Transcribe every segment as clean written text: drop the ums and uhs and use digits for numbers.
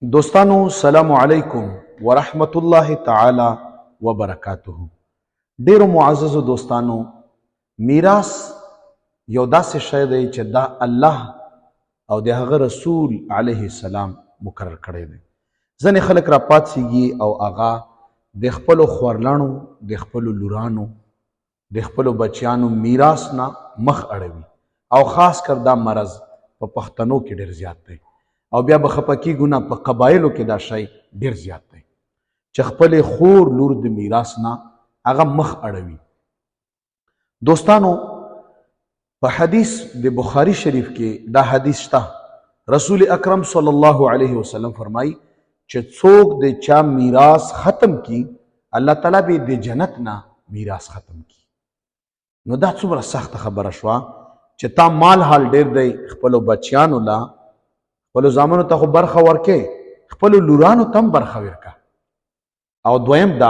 دوستانو سلام علیکم ورحمت الله تعالی وبرکاته. ډیرو معززو دوستانو، میراث یو داسې شی دی چې دا الله او د هغه رسول علیه السلام مقرر کړی دی. ځینې خلک را پاتېږي او هغه د خپلو خورلڼو، د خپلو لورانو، د خپلو بچیانو میراث نه مخ اړوي او خاص کر دا مرض په پښتنو کې ډیر زیات دی او بیا به خفه کیږو نه، په قبایلو کې دا شی ډیر زیات دی چې خپلې خور لور د میراث نه هغه مخ اړوي. دوستانو، په حدیث د بخاری شریف کې دا حدیث شته. رسول اکرم صلی الله علیه وسلم فرمایي چې څوک د چا میراث ختم کی، الله تعالی به د جنت نه میراث ختم کی. نو دا څومره سخت خبره شوه چې تا مال حال ډیر دی، خپلو بچیانو لا، خپلو زامنو ته خو برخه ورکې، خپلو لورانو ته هم برخه ورکه. او دویم دا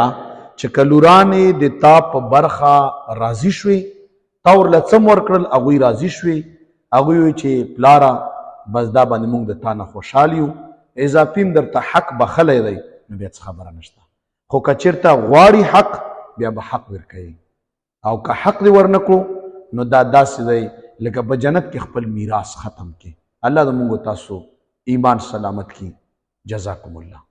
چې که لورانې د تا په برخه راضي شوې، تا ورله څه ورکړل، هغوی راضي شوې، هغوی وایي چې پلاره بس دا باندې موږ د تا نه خوشحال یو، اضافي هم درته حق بخلی دی، نو بیا څه خبره نشته. خو که چېرته غواړي حق، بیا به حق ورکوي. او که حق دې ورنکړو نو دا داسې دی لکه په جنت کې خپل میراث ختم کی. الله د موږ تاسو ایمان سلامت کی. جزاکم الله.